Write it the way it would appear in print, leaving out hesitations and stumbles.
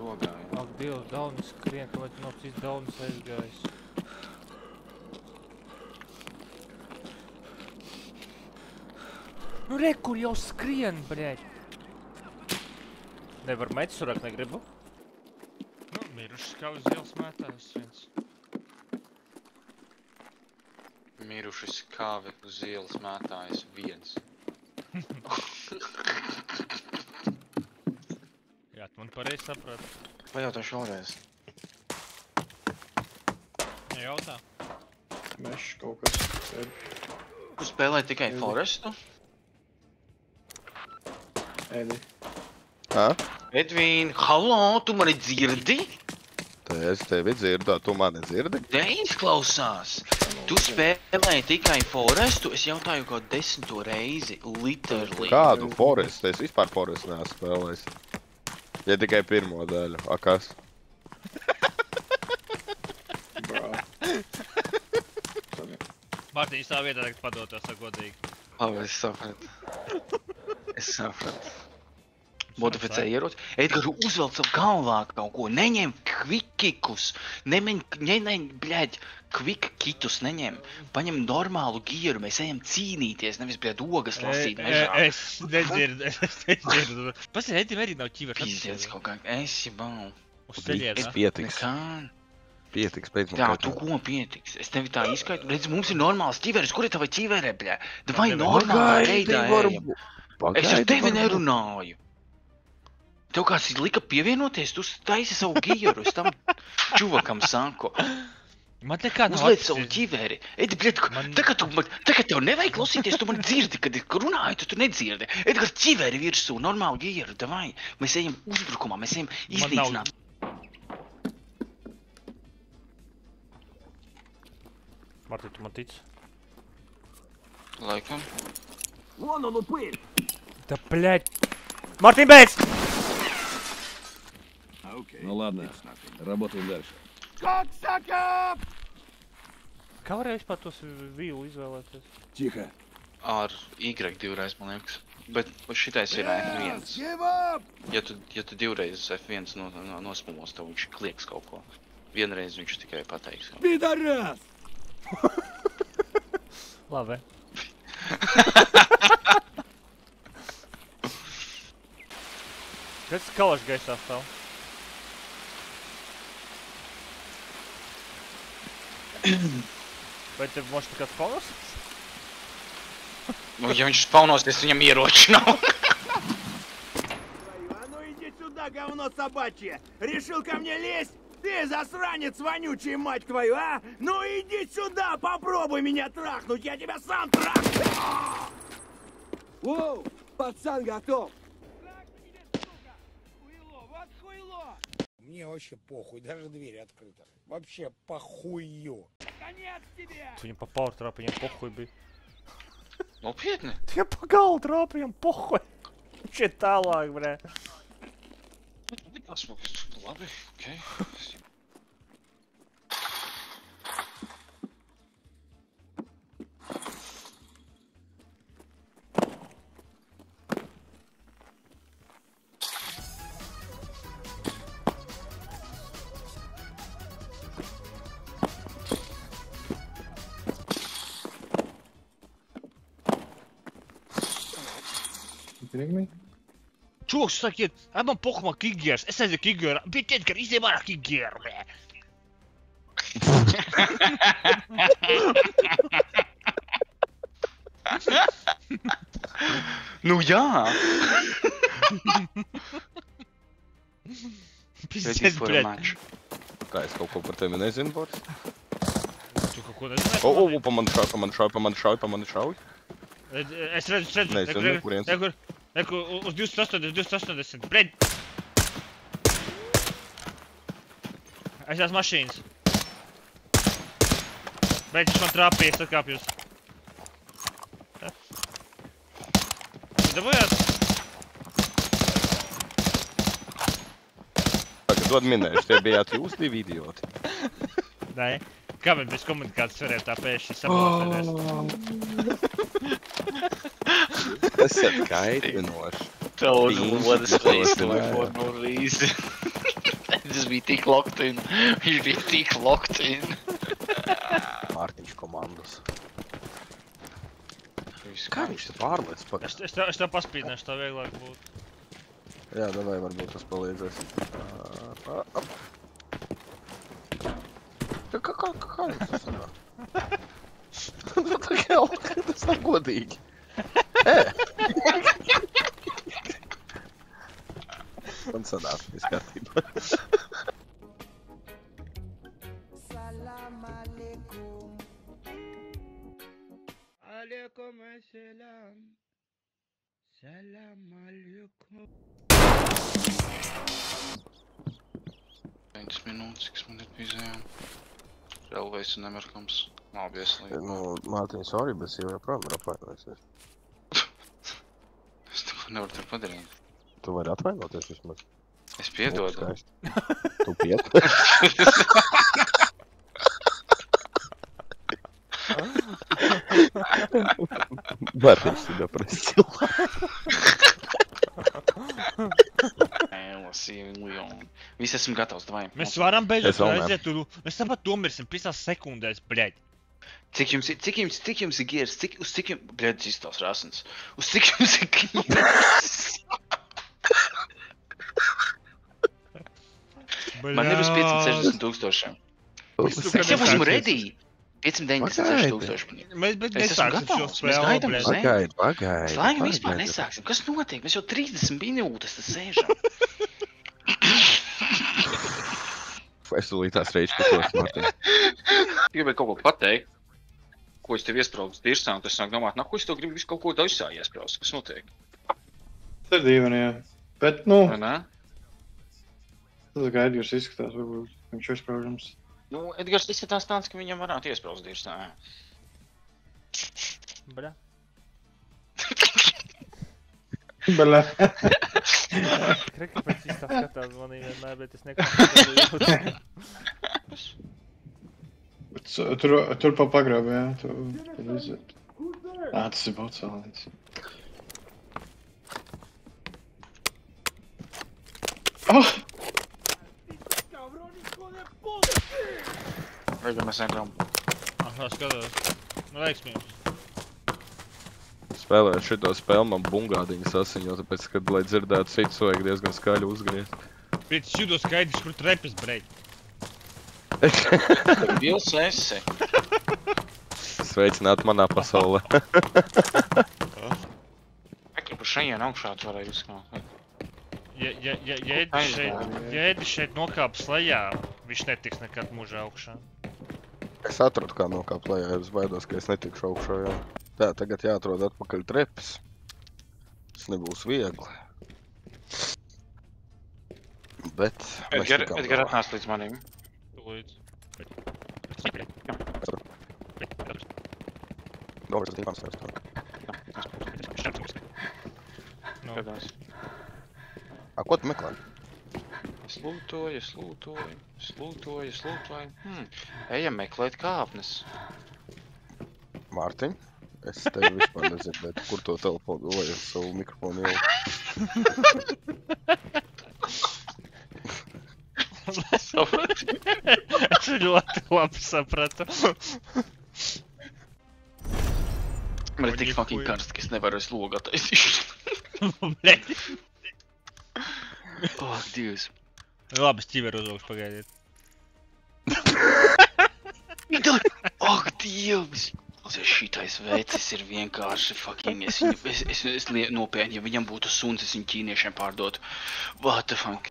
rogā, jā. Ak, Dievs, Daunis skrien, kāpēc nav cits Daunis aizgājis. Nu re, kur jau skrien, bļēģ. Nevar meķi surakt, negribu. Nu, mirušas kā uz ielas mētājus viens. Miruši skāvi uz ielas mētājas viens. Jā, tu man pareizi saprati. Pajautāšu vēlreiz. Nejautā. Mešs kaut kas. Tu spēlē tikai Forestu? Edi. Hā? Edvīn, hallo, tu mani dzirdi? Es tevi dzirdu, tu mani dzirdi? Neizklausās. Tu spēlēji tikai Forestu, es jautāju kaut 10. reizi, literally. Kādu Forestu? Es vispār Forestu neesmu spēlējis. Ja tikai pirmo daļu. A, kas? Brā. Mārtiņš tā vietā tagad padotos, godīgi. Labi, es sapratu. Es sapratu. Modificē ieroci. Edgar, uzvelc savu galvā kaut ko. Neņem kvikikus. Bļaļ, kvikitus neņem. Paņem normālu gieru. Mēs ejam cīnīties, nevis, bļaļ, ogas lasīt mežā. Es nedzirdu. Pasien, Edim arī nav ķivers. Pizdiec kaut kā. Es jebau. Uz ceļiet, ne? Pietiks. Nekā. Pietiks, pēc Jā, tu ko pietiks? Es tevi tā izskaitu. Redz, mums ir normāls ķiveris. Kur ir tava ķivere, bļaļ? Vai normālā veidā ejam? Es ar tevi nerunāju. Tev kāds lika pievienoties, tu taisi savu gieru, es tam čuvakam saku. Man nekā nav Uzliec savu ķiveri. Edi, bļet, tagad tev nevajag klausīties, tu man dzirdi, kad runāju, tu nedzirdi. Edgar, ķiveri virsū, normālu gieru, davai. Mēs ejam uzbrukumā, mēs ejam iznīcināt. Marti, tu man tici? Laikam. Da, bļēģ. Martin, beidz! Ну ладно, работаем дальше. Kā varēja vispār tos vīlu izvēlēties? Тихо. Ar Y divreiz, man liekas. Bet šitais ir F1. Ja tu divreiz F1 nosmulos, tev viņš klieks kaut ko. Vienreiz viņš tikai pateiks. Пидорас! Labi. Kas kalašs gaisā stāv? Vai tev možda kāds paunos? Nu, ja viņš spaunosies, viņam ieroči nav. А ну иди сюда, говно собачье! Решил ко мне лезть? Ты засранец вонючий, мать твою, а? Ну иди сюда, попробуй меня трахнуть, я тебя сам трахну! Воу! Пацан готов! Мне вообще похуй, даже дверь открыта. Вообще похую. Конец тебе! Tu viņam pa pauru trāpa, viņam pohuj bija. Nopietni? Viņam pa galvu trāpa, viņam pohuj. Viņš ir tālāk, brē. Labi, okei. Kidding me? Čoks, sakiet, man pohumā kigieris. Es aizēju kigieru. Bet Edgar, iziem ārā kigieru, bļē. Nu jā! Pizdiec, bļē. Kā es kaut ko par tevi nezinu, Boris? Tu kaut ko nezināji? Pa mani šauj. Es redzu, Nezinu, kurienes. Eku, uz 280, bļē. Es esmu mašīnas. Bet viņš man trāpīja, sakāpjus. Dabujāt? Tagad dod minējuši, tie bijāt jūs divi idioti. Nē. Kāpēc bez komunikācijas varēja tā pēkšņi sabalsēties? Tas ir kaitinoši. Daudz lodas plīstoja for no reason. Tas bija tik locked in. Viņš bija tik locked in. Mārtiņš komandas. Kā viņš te pārliec pa... Es tev paspīdināšu, tā vieglāk būtu. Jā, davai varbūt tas palīdzēs. Kā tas sanāk? Tā kā tas nav godīgi. Man sanāk, viss kārtībā. Alaikum assalam. Salam alaikum. 5 minūtes, kas man ir pīzējām. Relvejs un Emerkams. Nav vieslīgi. Nu, Mārtiņ, sorry, bet es jau joprojām ir apvainojusies. Es to nevaru tur padarīt. Tu vari atvainoties vismaz. Es piedodu. Skaisti. Tu piedod? Mārtiņš ir depresija. Visi esmu gatavs, davai. Mēs varam beidzot Es vēl ne. aiziet, mēs tāpat nomirsim 5 sekundēs, bļaļ. Cik jums ir gieras? Uz cik jums... Bļed, šis tavs rāsins. Uz cik jums ir gieras? Man ir uz 560 tūkstošiem. Es jau esmu ready. 596 tūkstoši. Mēs Es esmu nesāksim šo gatavs, mēs spēli, gaidām bļaļ. uz Pagaid. Mēs laikam vispār nesāksim. Kas notiek? Mēs jau 30 minūtes te sēžam. Es tūlīt tās reizes patos, Mārtiņ. Gribēju kaut ko pateikt. Ko es tev iespraudu dirsā, un tas sāk domāt, ko es tev gribu visu kaut ko daļsā iespraust. Kas notiek? Tas ir dīvaini, jā. Bet, nu, Vai ne? tas Gaidgars izskatās, varbūt viņš ir spraužams. Nu, Edgars izskatās tāds, ka viņam varētu iespraust dirsā. Bļa. Belē. Kreka pēc īstā skatās manī vienmēr, bet es neko nejūtu. Tur pa pagrabu, jā. Tur iziet. Tas ir baucālīts. Oh! Vai mēs negrām? Aha, skatās. Nu, veiksmīgi. Spēlējot šito spēli, man bungādiņa sasiņo, tāpēc, kad, lai dzirdētu citus, vajag diezgan skaļi uzgriezt. Pēc šito skaidrs, kur trepes, bļaļ. Bils esi. Sveicināt manā pasaulē. Ekli pa šajien augšā tu varēji izskāt. Ja Edis šeit nokāps lejā, viņš netiks nekad mūžā augšā. Es atradu, kā nokāpt lejā, es baidos, ka es netikšu augšā, jā. Tā, tagad jāatrod atpakaļ trepes. Tas nebūs viegli. Bet mēs tikām Edgar galā. atnāc līdz manim. Tūlīt. Dobrs, tas tīpams nevis tā. Nu, Gadās. Ko tu meklē? Slūtoju. Ejam meklēt kāpnes. Mārtiņ, es tevi vispār nedzirdētu, kur to telefonu, vai es savu mikrofonu ielu. Es ļoti labi sapratu. Man ir tik fucking karsti, ka es nevaru es logu attaisīt. Bļaļ. Oh, Dievs. Labi, es ķiveru uzlūkšu, pagaidiet. Oh, Dievs. Šitais vecis ir vienkārši fucking, es nopietni, ja viņam būtu suns, es viņu ķīniešiem pārdotu. What the fuck?